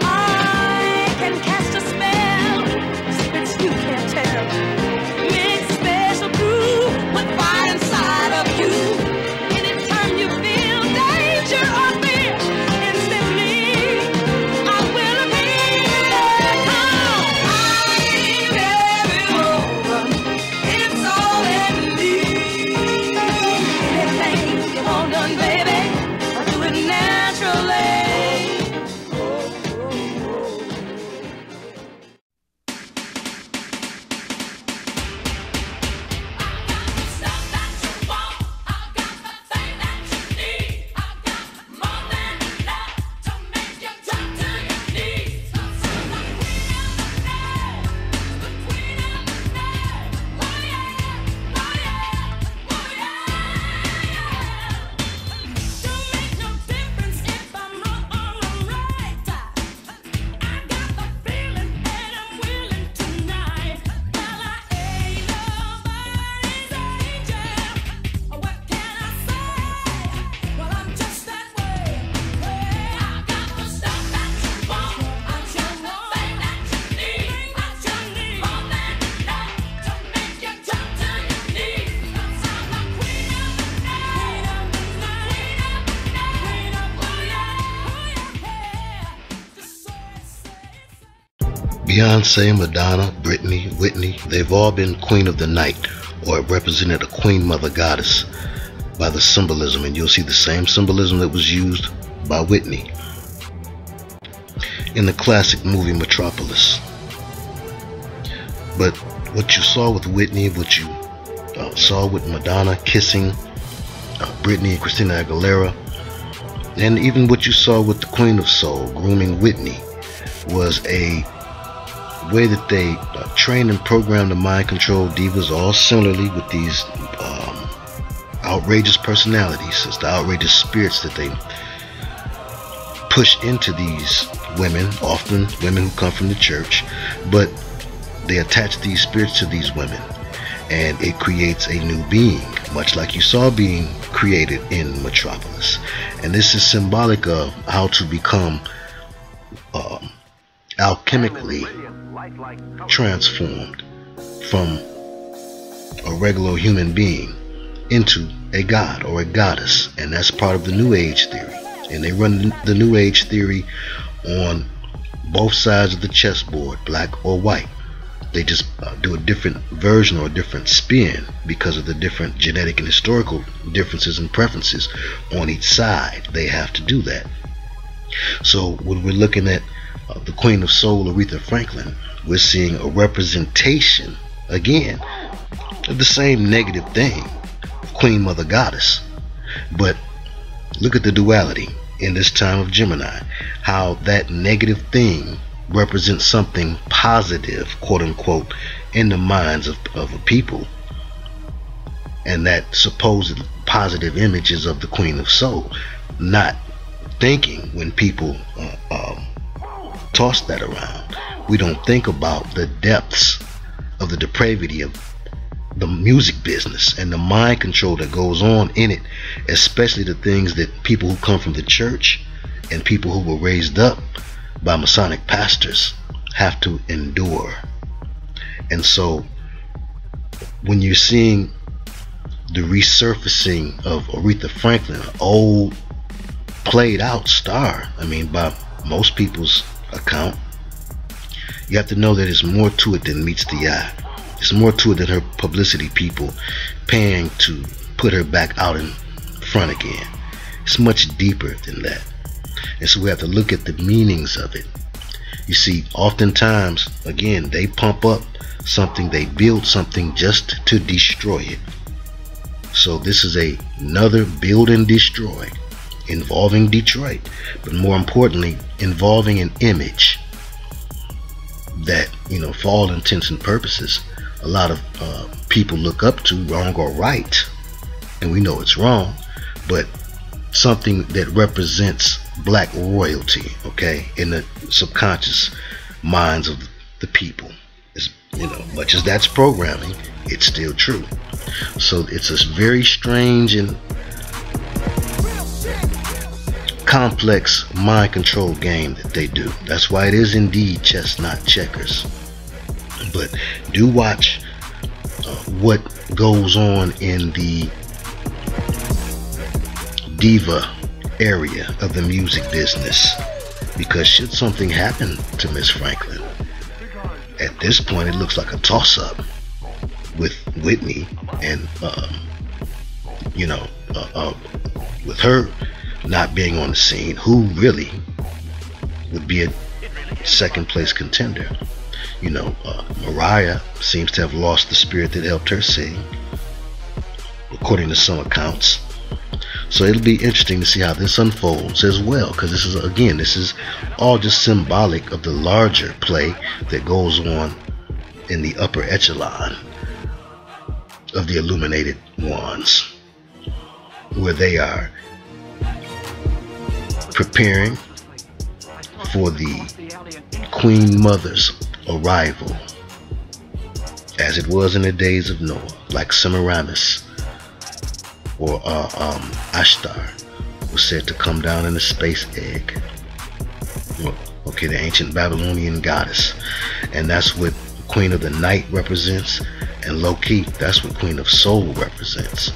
I can cast a spell, secrets you can't tell. Mix special brew with fire inside of you. Anytime you feel danger or fear, instantly I will appear. It's all in me. Anything you want done, baby, I'll do it naturally. Beyonce, Madonna, Britney, Whitney, they've all been queen of the night, or represented a queen mother goddess by the symbolism, and you'll see the same symbolism that was used by Whitney in the classic movie Metropolis. But what you saw with Whitney, what you saw with Madonna kissing Britney and Christina Aguilera, and even what you saw with the Queen of Soul grooming Whitney, was a way that they train and program the mind control divas, all similarly with these outrageous personalities. It's the outrageous spirits that they push into these women, often women who come from the church, but they attach these spirits to these women, and it creates a new being, much like you saw being created in Metropolis. And this is symbolic of how to become alchemically transformed from a regular human being into a god or a goddess. And that's part of the New Age theory, and they run the New Age theory on both sides of the chessboard, black or white. They just do a different version or a different spin because of the different genetic and historical differences and preferences on each side. They have to do that. So when we're looking at the Queen of Soul, Aretha Franklin, we're seeing a representation again of the same negative thing, Queen Mother Goddess. But look at the duality in this time of Gemini, how that negative thing represents something positive, quote unquote, in the minds of a people, and that supposed positive images of the Queen of Soul, not thinking when people toss that around, we don't think about the depths of the depravity of the music business and the mind control that goes on in it, especially the things that people who come from the church and people who were raised up by Masonic pastors have to endure. And so when you're seeing the resurfacing of Aretha Franklin, an old played out star, I mean, by most people's account, you have to know that there's more to it than meets the eye. There's more to it than her publicity people paying to put her back out in front again. It's much deeper than that. And so we have to look at the meanings of it. You see, oftentimes, again, they pump up something, they build something just to destroy it. So this is another build and destroy involving Detroit, but more importantly, involving an image that, you know, for all intents and purposes, a lot of people look up to, wrong or right, and we know it's wrong, but something that represents black royalty, okay, in the subconscious minds of the people. Is, you know, much as that's programming, it's still true. So it's a very strange and complex mind control game that they do. That's why it is indeed chess, not checkers. But do watch what goes on in the diva area of the music business, because should something happen to Miss Franklin, at this point it looks like a toss-up with Whitney and you know, with her not being on the scene, who really would be a second place contender. You know, Mariah seems to have lost the spirit that helped her sing, according to some accounts. So it'll be interesting to see how this unfolds as well, because this is, again, this is all just symbolic of the larger play that goes on in the upper echelon of the illuminated ones, where they are preparing for the Queen Mother's arrival, as it was in the days of Noah, like Semiramis or Ashtar was said to come down in a space egg. Okay, the ancient Babylonian goddess, and that's what Queen of the Night represents, and low-key, that's what Queen of Soul represents.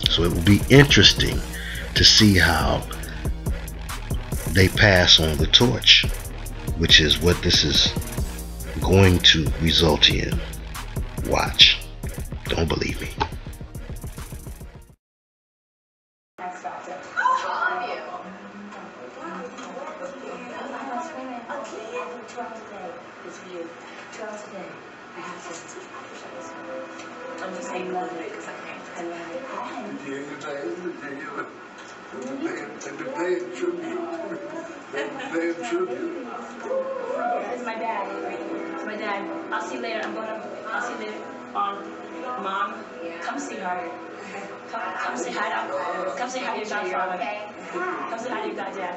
So it will be interesting to see how they pass on the torch, which is what this is going to result in. Watch. Don't believe me. I'm just saying love it because I can't. I love it. It's my dad. It's my dad. I'll see you later. I'll see you later. Mom, come see her. Come say hi to. Come say hi to your godfather. Okay. Come say hi to your goddad.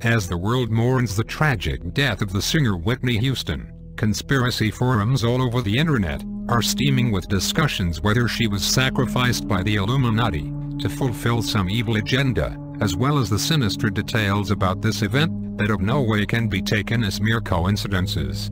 As the world mourns the tragic death of the singer Whitney Houston, conspiracy forums all over the internet are steaming with discussions whether she was sacrificed by the Illuminati to fulfill some evil agenda, as well as the sinister details about this event that of no way can be taken as mere coincidences.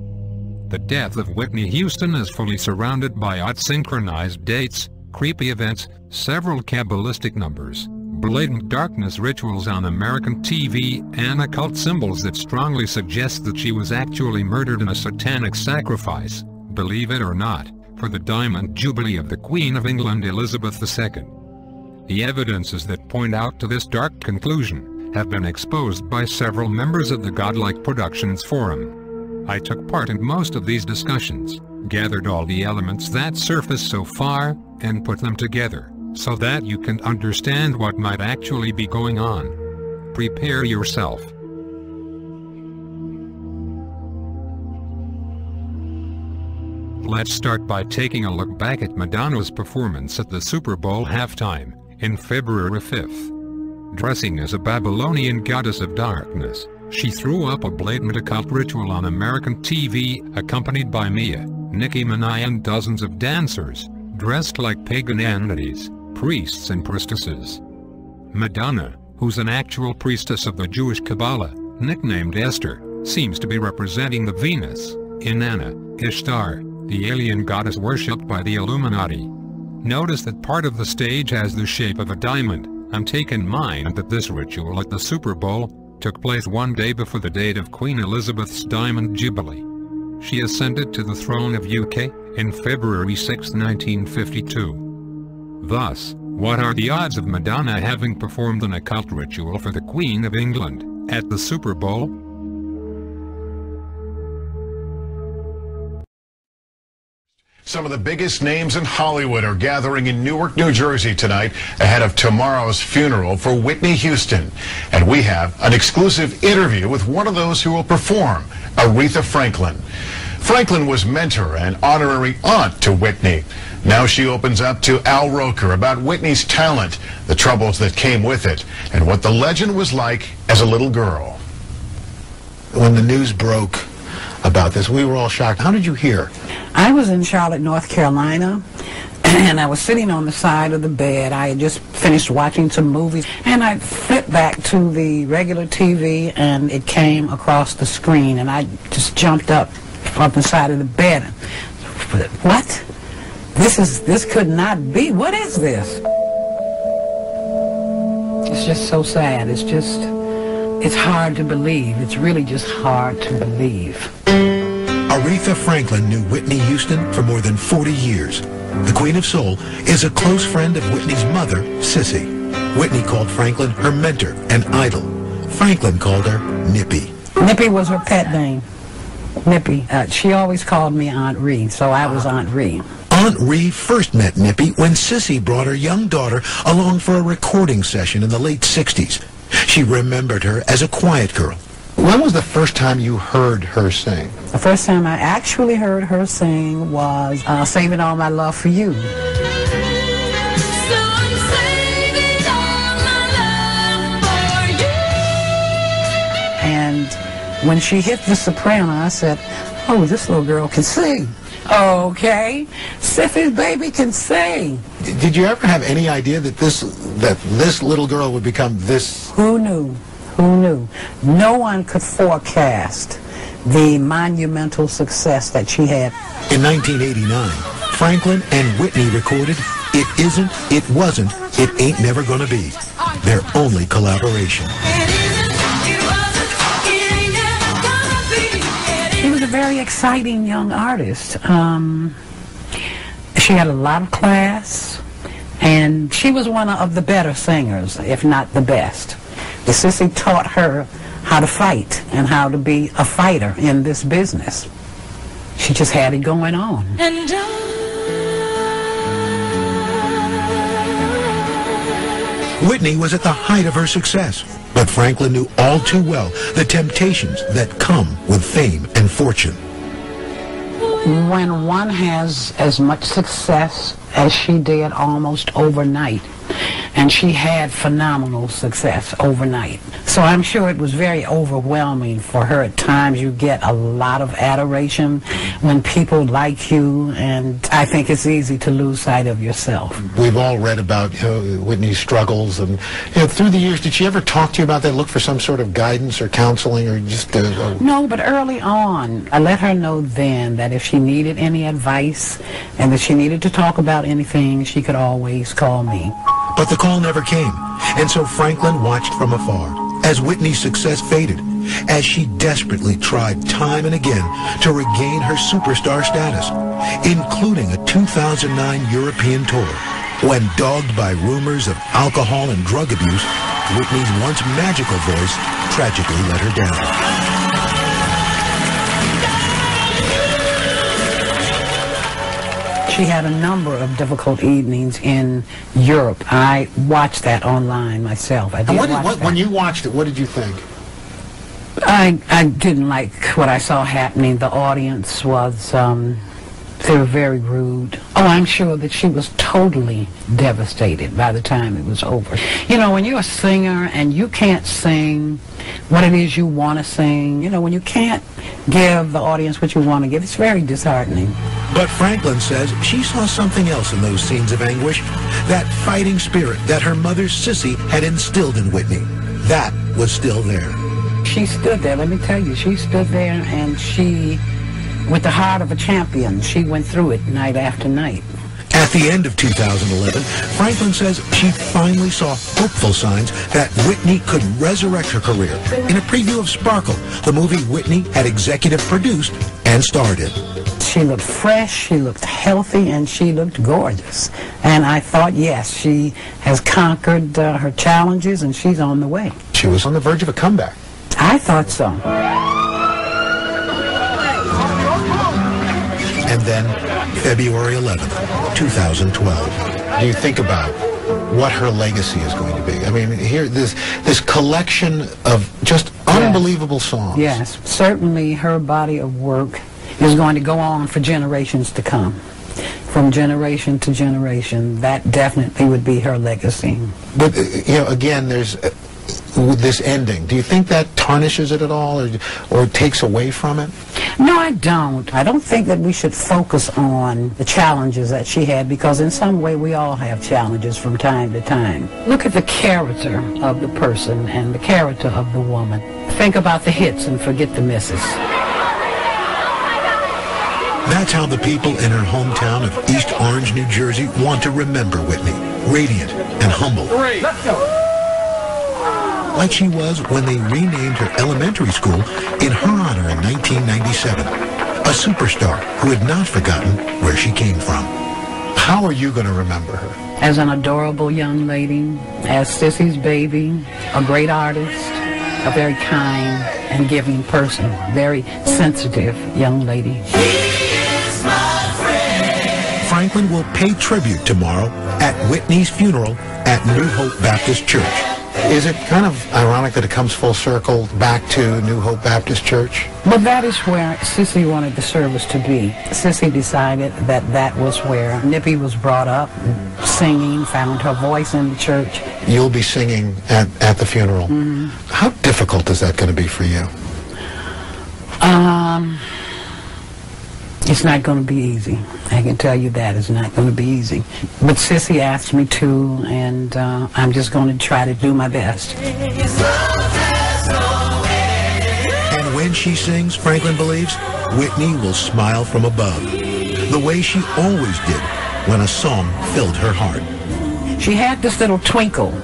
The death of Whitney Houston is fully surrounded by odd synchronized dates, creepy events, several Kabbalistic numbers, blatant darkness rituals on American TV, and occult symbols that strongly suggest that she was actually murdered in a satanic sacrifice, believe it or not, for the Diamond Jubilee of the Queen of England Elizabeth II. The evidences that point out to this dark conclusion have been exposed by several members of the Godlike Productions Forum. I took part in most of these discussions, gathered all the elements that surfaced so far, and put them together, so that you can understand what might actually be going on. Prepare yourself, Let's start by taking a look back at Madonna's performance at the Super Bowl halftime, in February 5th. Dressing as a Babylonian goddess of darkness, she threw up a blatant occult ritual on American TV, accompanied by Mia, Nicki Minaj and dozens of dancers, dressed like pagan entities, priests and priestesses. Madonna, who's an actual priestess of the Jewish Kabbalah, nicknamed Esther, seems to be representing the Venus, Inanna, Ishtar, the alien goddess worshipped by the Illuminati. Notice that part of the stage has the shape of a diamond, and take in mind that this ritual at the Super Bowl took place one day before the date of Queen Elizabeth's Diamond Jubilee. She ascended to the throne of UK in February 6, 1952. Thus, what are the odds of Madonna having performed an occult ritual for the Queen of England at the Super Bowl? Some of the biggest names in Hollywood are gathering in Newark, New Jersey tonight ahead of tomorrow's funeral for Whitney Houston. And we have an exclusive interview with one of those who will perform, Aretha Franklin. Franklin was mentor and honorary aunt to Whitney. Now she opens up to Al Roker about Whitney's talent, the troubles that came with it, and what the legend was like as a little girl. When the news broke about this, we were all shocked. How did you hear? I was in Charlotte, North Carolina, and I was sitting on the side of the bed. I had just finished watching some movies, and I flipped back to the regular TV, and it came across the screen, and I just jumped up from the side of the bed. What? This could not be. What is this? It's just so sad. It's hard to believe. It's really just hard to believe. Aretha Franklin knew Whitney Houston for more than 40 years. The Queen of Soul is a close friend of Whitney's mother, Sissy. Whitney called Franklin her mentor and idol. Franklin called her Nippy. Nippy was her pet name. Nippy. She always called me Aunt Ree, so I was Aunt Ree. Aunt Ree first met Nippy when Sissy brought her young daughter along for a recording session in the late 60s. She remembered her as a quiet girl. When was the first time you heard her sing? The first time I actually heard her sing was Saving All My Love for You. And when she hit the soprano, I said, oh, this little girl can sing. Okay, Sissy's baby can sing. Did you ever have any idea that this little girl would become this? Who knew? Who knew? No one could forecast the monumental success that she had. In 1989, Franklin and Whitney recorded It Isn't, It Wasn't, It Ain't Never Gonna Be, their only collaboration. She was a very exciting young artist. She had a lot of class, and she was one of the better singers, if not the best. The Sissy taught her how to fight and how to be a fighter in this business. She just had it going on. Whitney was at the height of her success, but Franklin knew all too well the temptations that come with fame and fortune. When one has as much success as she did almost overnight, and she had phenomenal success overnight. So I'm sure it was very overwhelming for her. At times you get a lot of adoration when people like you, and I think it's easy to lose sight of yourself. We've all read about Whitney's struggles, and through the years, did she ever talk to you about that, look for some sort of guidance or counseling, or just... No, but early on, I let her know then that if she needed any advice and that she needed to talk about anything, she could always call me. But the call never came, and so Franklin watched from afar as Whitney's success faded, as she desperately tried time and again to regain her superstar status, including a 2009 European tour, when dogged by rumors of alcohol and drug abuse, Whitney's once magical voice tragically let her down. She had a number of difficult evenings in Europe. I watched that online myself. When you watched it, what did you think? I didn't like what I saw happening. The audience was They were very rude. Oh, I'm sure that she was totally devastated by the time it was over. You know, when you're a singer and you can't sing what it is you want to sing, you know, when you can't give the audience what you want to give, it's very disheartening. But Franklin says she saw something else in those scenes of anguish, that fighting spirit that her mother, Sissy, had instilled in Whitney. That was still there. She stood there, let me tell you, she stood there and she, with the heart of a champion, she went through it night after night. At the end of 2011, Franklin says she finally saw hopeful signs that Whitney could resurrect her career in a preview of Sparkle, the movie Whitney had executive produced and starred in. She looked fresh, she looked healthy, and she looked gorgeous. And I thought, yes, she has conquered her challenges and she's on the way. She was on the verge of a comeback. I thought so. And then February 11th, 2012. Do you think about what her legacy is going to be? I mean, here, this collection of just unbelievable songs. Yes, certainly her body of work is going to go on for generations to come. From generation to generation, that definitely would be her legacy. But, you know, again, there's with this ending, do you think that tarnishes it at all or takes away from it? No, I don't. I don't think that we should focus on the challenges that she had, because in some way we all have challenges from time to time. Look at the character of the person and the character of the woman. Think about the hits and forget the misses. That's how the people in her hometown of East Orange, New Jersey want to remember Whitney. Radiant and humble. Let's go. Like she was when they renamed her elementary school in her honor in 1997. A superstar who had not forgotten where she came from. How are you going to remember her? As an adorable young lady, as Sissy's baby, a great artist, a very kind and giving person, very sensitive young lady. Franklin will pay tribute tomorrow at Whitney's funeral at New Hope Baptist Church. Is it kind of ironic that it comes full circle back to New Hope Baptist Church? Well, that is where Sissy wanted the service to be. Sissy decided that that was where Nippy was brought up, singing, found her voice in the church. You'll be singing at the funeral. Mm-hmm. How difficult is that going to be for you? It's not going to be easy. I can tell you that. It's not going to be easy. But Sissy asked me to, and I'm just going to try to do my best. And when she sings, Franklin believes, Whitney will smile from above, the way she always did when a song filled her heart. She had this little twinkle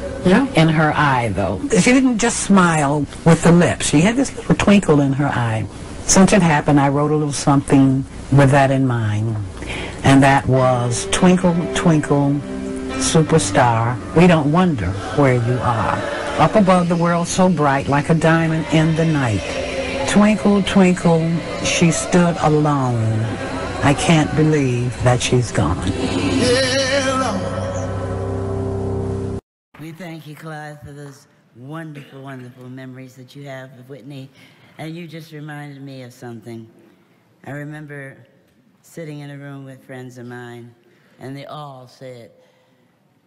in her eye, though. She didn't just smile with the lips. She had this little twinkle in her eye. Since it happened, I wrote a little something with that in mind, and that was, twinkle, twinkle, superstar, we don't wonder where you are. Up above the world so bright like a diamond in the night. Twinkle, twinkle, she stood alone. I can't believe that she's gone. We thank you, Clyde, for those wonderful, wonderful memories that you have of Whitney. And you just reminded me of something. I remember sitting in a room with friends of mine, and they all said,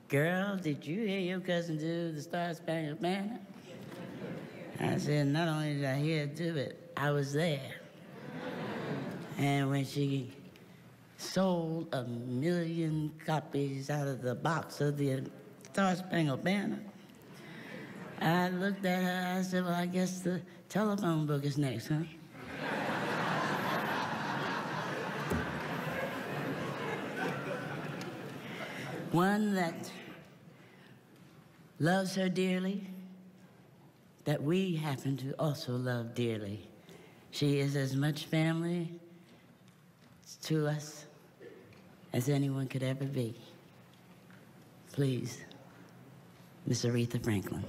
"Girl, did you hear your cousin do the Star Spangled Banner?" I said, "Not only did I hear her do it, I was there." And when she sold 1 million copies out of the box of the Star Spangled Banner, I looked at her, I said, "Well, I guess the telephone book is next, huh?" One that loves her dearly, that we happen to also love dearly. She is as much family to us as anyone could ever be. Please, Miss Aretha Franklin.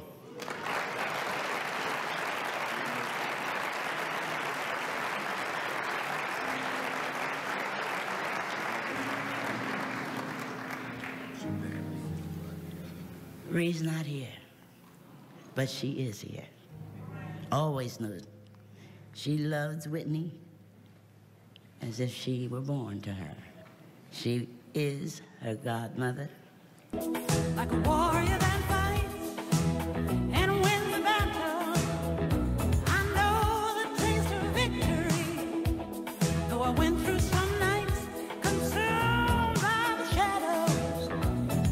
Ree's not here, but she is here. Always knew it. She loves Whitney as if she were born to her. She is her godmother. Like a warrior that fights and wins the battle, I know the taste of victory. Though I went through some nights consumed by the shadows,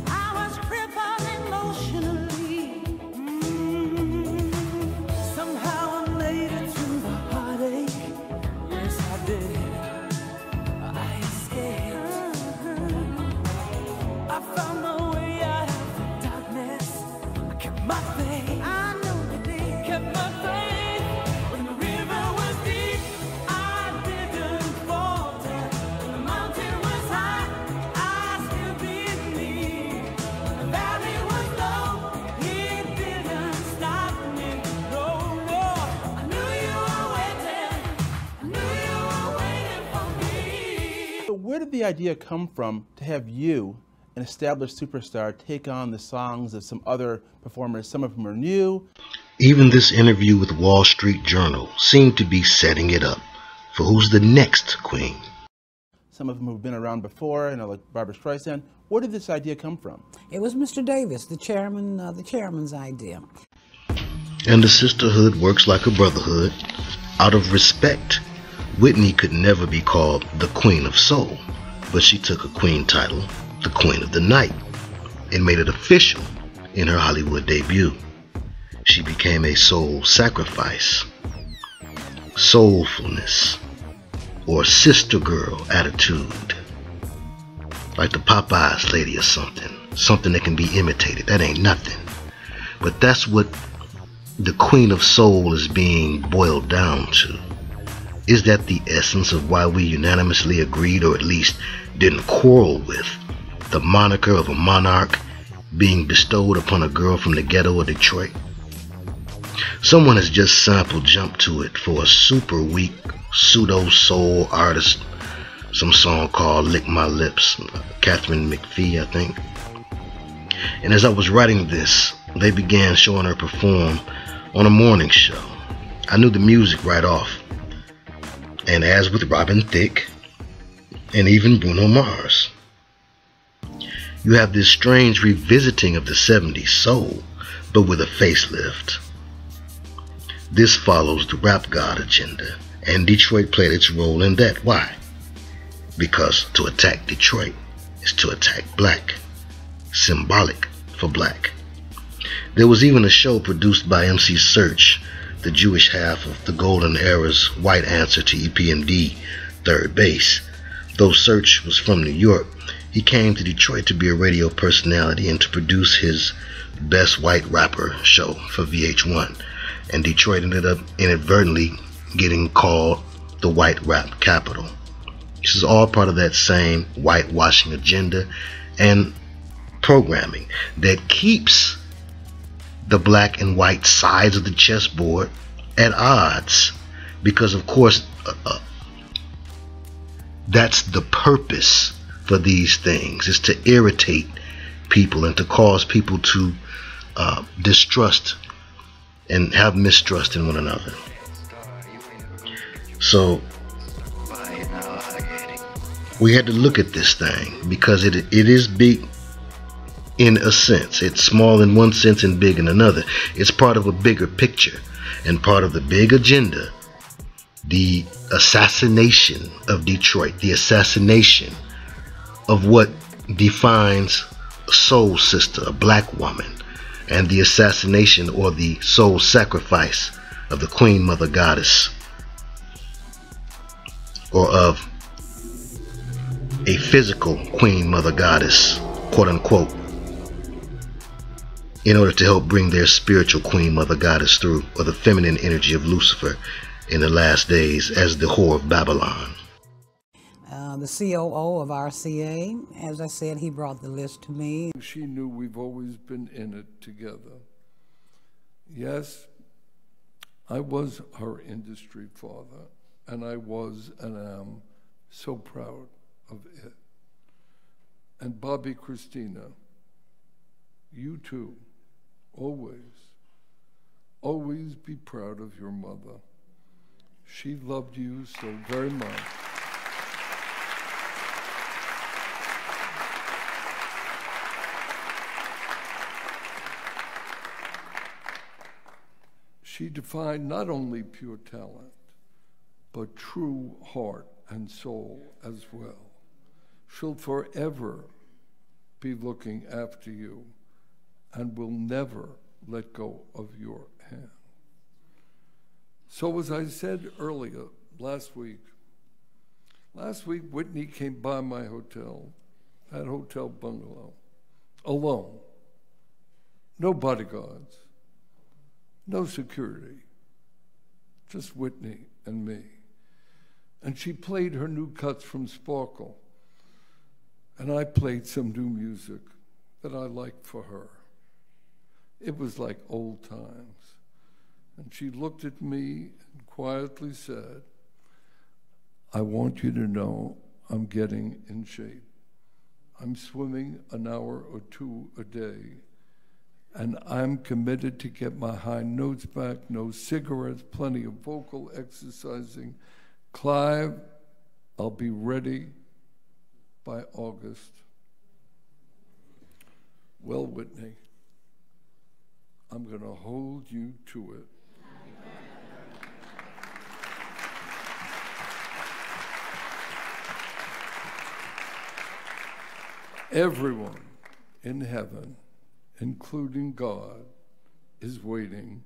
I was crippled emotionally. Somehow I made it through the heartache. Yes, I did. I escaped. I found my way out of the darkness. I kept my faith. I know you did. Kept my faith. When the river was deep, I didn't falter. When the mountain was high, I still believed. When the valley was low, it didn't stop me. No, no. I knew you were waiting. I knew you were waiting for me. So where did the idea come from to have you, an established superstar, take on the songs of some other performers? Some of them are new. Even this interview with Wall Street Journal seemed to be setting it up for who's the next queen. Some of them who've been around before, like Barbra Streisand. Where did this idea come from? It was Mr. Davis, the chairman's idea. And the sisterhood works like a brotherhood. Out of respect, Whitney could never be called the Queen of Soul, but she took a queen title, the Queen of the Night, and made it official in her Hollywood debut. She became a soul sacrifice, soulfulness, or sister girl attitude, like the Popeyes lady or something that can be imitated. That ain't nothing. But that's what the Queen of Soul is being boiled down to. Is that the essence of why we unanimously agreed, or at least didn't quarrel with, the moniker of a monarch being bestowed upon a girl from the ghetto of Detroit? Someone has just sample jumped to it for a super weak pseudo-soul artist, some song called Lick My Lips, Catherine McPhee, I think. And as I was writing this, they began showing her perform on a morning show. I knew the music right off. And as with Robin Thicke, and even Bruno Mars, you have this strange revisiting of the 70s soul, but with a facelift. This follows the rap god agenda, and Detroit played its role in that. Why? Because to attack Detroit is to attack black, symbolic for black. There was even a show produced by MC Search, the Jewish half of the Golden Era's white answer to EPMD, Third Base. Though Search was from New York, he came to Detroit to be a radio personality and to produce his Best White Rapper show for VH1. And Detroit ended up inadvertently getting called the white rap capital. This is all part of that same whitewashing agenda and programming that keeps the black and white sides of the chessboard at odds, because of course that's the purpose for these things, is to irritate people and to cause people to distrust and have mistrust in one another. So we had to look at this thing because it is big in a sense. It's small in one sense and big in another. It's part of a bigger picture and part of the big agenda. The assassination of Detroit, the assassination of what defines a soul sister, a black woman, and the assassination or the soul sacrifice of the Queen Mother Goddess, or of a physical Queen Mother Goddess, quote unquote, in order to help bring their spiritual Queen Mother Goddess through, or the feminine energy of Lucifer in the last days as the whore of Babylon. The COO of RCA, as I said, he brought the list to me. She knew we've always been in it together. Yes, I was her industry father, and I was and am so proud of it. And Bobby Christina, you too, always be proud of your mother. She loved you so very much. She defined not only pure talent, but true heart and soul as well. She'll forever be looking after you and will never let go of your hand. So as I said earlier, last week, Whitney came by my hotel, that hotel bungalow, alone. No bodyguards, no security, just Whitney and me. And she played her new cuts from Sparkle, and I played some new music that I liked for her. It was like old times. And she looked at me and quietly said, I want you to know I'm getting in shape. I'm swimming an hour or two a day, and I'm committed to get my high notes back, no cigarettes, plenty of vocal exercising. Clive, I'll be ready by August. Well, Whitney, I'm going to hold you to it. Everyone in heaven, including God, is waiting